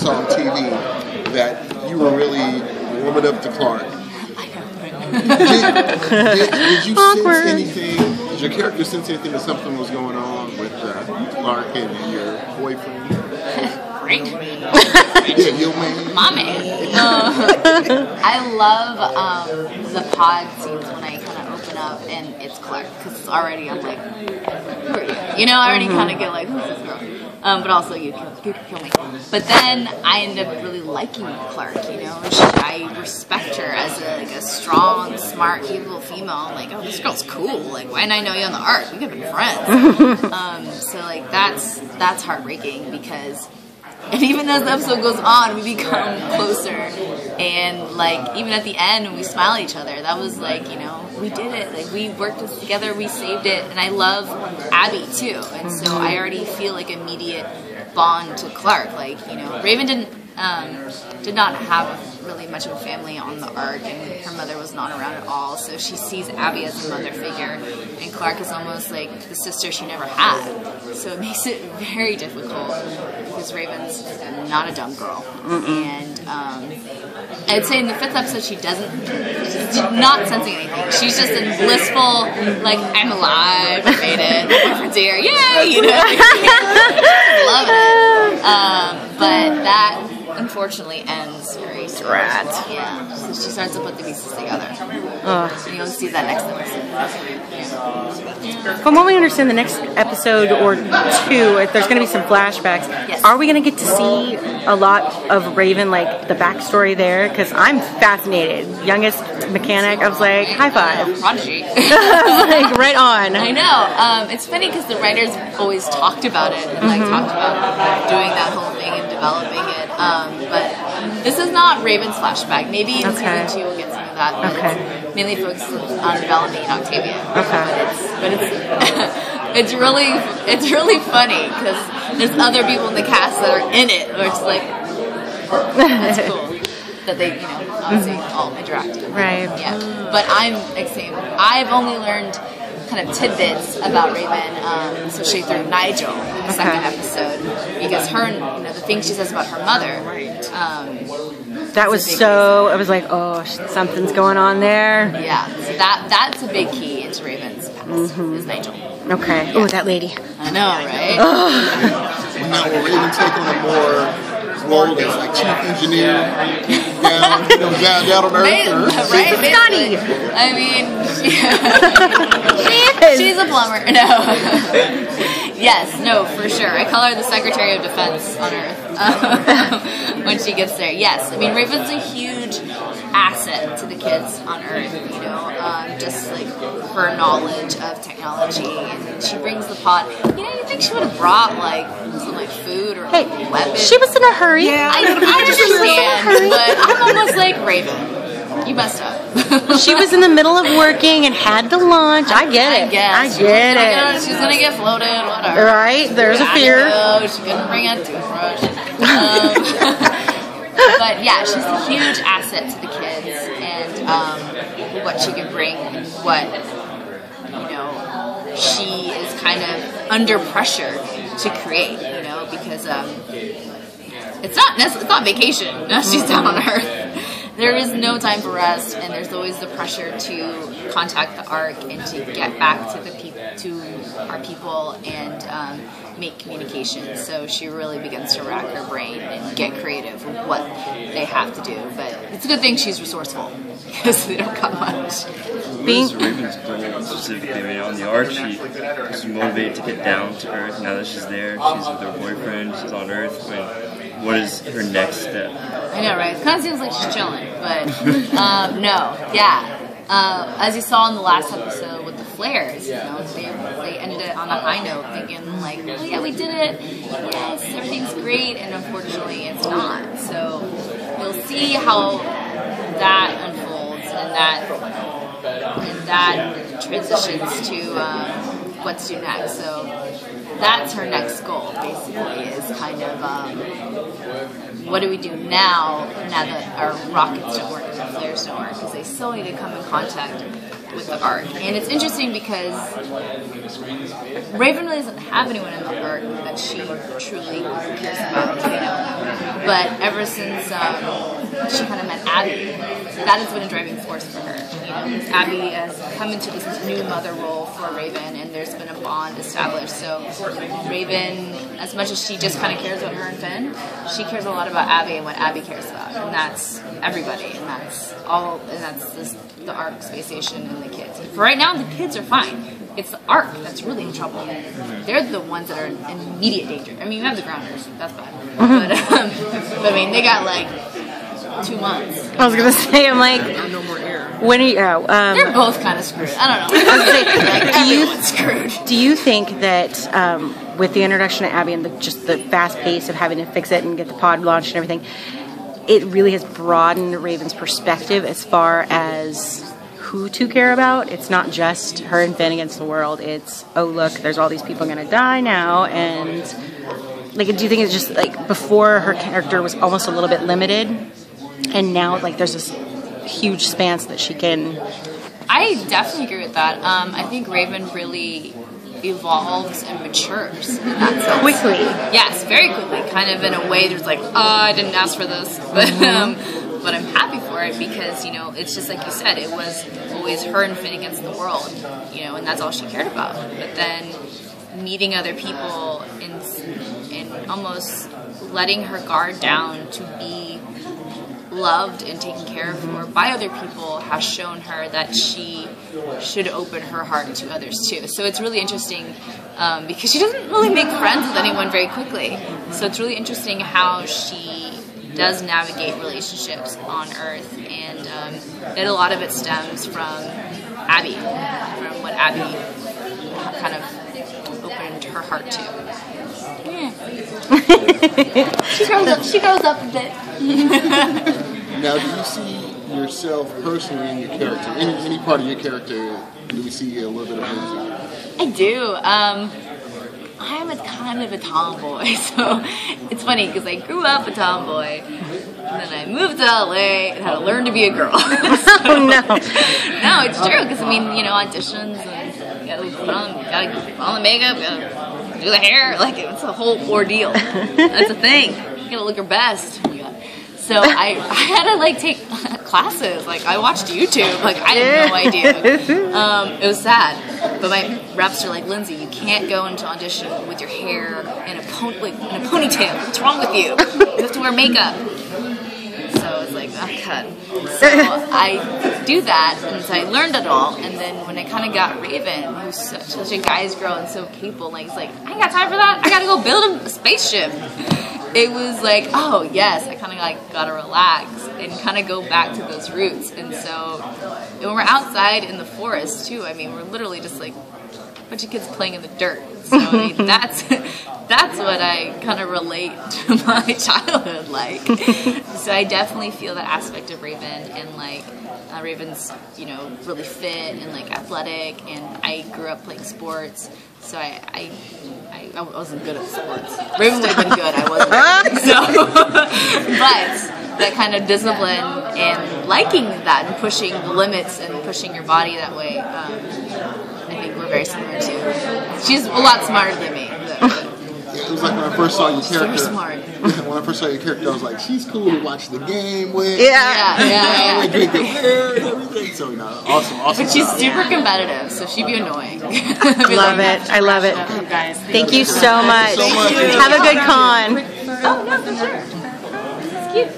saw on TV that you were really warming up to Clark. Did you sense anything? Did your character sense anything that something was going on with Clark and your boyfriend? Great. Yeah, your man. My man. I love the pod scenes when I kind of open up and it's Clark, because it's already, I'm like, who are you? You know, I already kind of get like, who's this girl? But also you can kill me. But then I end up really liking Clark, you know. I respect her as a strong, smart, capable female. I'm like, oh, this girl's cool. Like, why didn't I know you on the arc? We could have been friends. So like that's heartbreaking, because, and even as the episode goes on, we become closer. And like even at the end when we smile at each other, that was like, you know, we did it. Like we worked together, we saved it. And I love Abby too. And so I already feel like immediate bond to Clark. Like, you know, Raven did not have really much of a family on the arc, and her mother was not around at all, so she sees Abby as a mother figure, and Clark is almost like the sister she never had. So it makes it very difficult, because Raven's not a dumb girl. And I'd say in the 5th episode she's not sensing anything. She's just in blissful, like, I'm alive, I made it, my boyfriend's here, yay, you know, love it. But that unfortunately ends very soon. Yeah, so she starts to put the pieces together. And you'll see that next episode. Yeah. From what we understand, the next episode or 2, there's going to be some flashbacks. Yes. Are we going to get to see a lot of Raven, like the backstory there? Because I'm fascinated. Youngest mechanic, I was like, high five. Prodigy. I was like, right on. I know. It's funny because the writers always talked about it and like talked about doing that whole thing and developing it. But this is not Raven's flashback. Maybe in season 2 we'll get some of that. But it's mainly focused on developing Octavia. But it's really funny because there's other people in the cast that are in it. Where it's like, that's cool that they, you know, obviously all interact. Right. Yeah. But I'm excited. I've only learned kind of tidbits about Raven, especially through Nigel in the 2nd episode, because her, you know, the things she says about her mother. That was so. I was like, oh, something's going on there. Yeah, so that's a big key into Raven's past is Nigel. Okay. Oh, that lady. I know, right? Now will Raven take on a more role as like chief engineer down on Earth? Right? Scotty. I mean, she's a plumber. No. Yes, no, for sure. I call her the Secretary of Defense on Earth when she gets there. Yes, I mean, Raven's a huge asset to the kids on Earth, you know, just like her knowledge of technology, and she brings the pod. You know, you think she would have brought like some like food or like weapons. She was in a hurry. Yeah, I understand, but I'm almost like, Raven, you messed up. She was in the middle of working and had to launch. I get it. I get it. She's gonna get floated, whatever. Right? There's a fear. She couldn't bring a toothbrush. But yeah, she's a huge asset to the kids, and what she can bring, what, you know, she is kind of under pressure to create, you know, because it's not vacation. No, she's down on Earth. There is no time for rest, and there's always the pressure to contact the Ark and to get back to our people and make communication. So she really begins to rack her brain and get creative with what they have to do. But it's a good thing she's resourceful, because they don't got much. What is Raven's goal specifically? I mean, on the Ark, she's motivated to get down to Earth. Now that she's there, she's with her boyfriend, she's on Earth. I mean, what is her next step? I know, right? It kind of seems like she's chilling, but no, yeah. As you saw in the last episode with the flares, you know, they ended it on a high note, thinking like, oh yeah, we did it, yes, everything's great, and unfortunately it's not. So you'll see how that unfolds, and that transitions to what's to do next. So that's her next goal, basically, is kind of what do we do now that our rockets don't work and our flares don't work, because they still need to come in contact with the Ark. And it's interesting because Raven really doesn't have anyone in the Ark that she truly cares about, you know. But ever since she kind of met Abby, that has been a driving force for her. You know, because Abby has come into this new mother role for Raven, and there's been a bond established. So Raven, as much as she just kind of cares about her and Finn, she cares a lot about Abby and what Abby cares about, and that's everybody, and that's all, and that's the Ark space station and the kids. For right now, the kids are fine. It's the Ark that's really in trouble. They're the ones that are in immediate danger. I mean, you have the Grounders, that's bad. But I mean, they got like 2 months. I was gonna say, I'm like, No more air. when are you? They're both kind of screwed. I don't know. Like, everyone's screwed. Do you think that with the introduction of Abby and just the fast pace of having to fix it and get the pod launched and everything, it really has broadened Raven's perspective as far as who to care about? It's not just her and Finn against the world. It's, oh look, there's all these people going to die now, and like, do you think it's just like before her character was almost a little bit limited, and now like there's this huge span that she can? I definitely agree with that. I think Raven really evolves and matures in that sense. Quickly. Yes, very quickly. Kind of in a way there's like, oh, I didn't ask for this. But I'm happy for it because, you know, it's just like you said, it was always her and Finn against the world, you know, and that's all she cared about. But then meeting other people and almost letting her guard down to be loved and taken care of by other people has shown her that she should open her heart to others too. So it's really interesting because she doesn't really make friends with anyone very quickly. So it's really interesting how she does navigate relationships on Earth, and that a lot of it stems from Abby, from what Abby kind of opened her heart to. Yeah. She grows up a bit. Now, do you see yourself personally in your character? Any part of your character, do we see a little bit of Lindsey? I do. I'm a kind of a tomboy, so it's funny because I grew up a tomboy, and then I moved to LA and had to learn to be a girl. Oh no! No, it's true because I mean, you know, auditions and gotta put on the makeup, gotta do the hair, like it's a whole ordeal. That's a thing. You gotta look your best. So I had to like take classes. Like I watched YouTube. Like I had no idea. It was sad. But my reps are like, Lindsay, you can't go into audition with your hair in a ponytail. What's wrong with you? You have to wear makeup. So it's like, oh god. So I do that, and so I learned it all. And then when I kind of got Raven, who's such a guy's girl and so capable, like he's like, I ain't got time for that. I gotta go build a spaceship. It was like, oh yes, I kind of like gotta relax and kind of go back to those roots. And so when we're outside in the forest too, I mean, we're literally just like a bunch of kids playing in the dirt. So I mean, that's what I kind of relate to my childhood like. So I definitely feel that aspect of Raven, and like Raven's, you know, really fit and like athletic, and I grew up playing sports, so I wasn't good at sports. Raven would have been good, I wasn't. So, but that kind of discipline and liking that and pushing the limits and pushing your body that way, I think we're very similar too. She's a lot smarter than me. It was like when I first saw your character. Super smart. When I first saw your character, I was like, she's cool to watch the game with. Yeah. Drink the beer and everything. So, you know, awesome. But she's super competitive, so she'd be annoying. Love it. I love it. Guys. Thank you so much. Thank you so much. Have a good con. Oh, no, for sure. It's cute.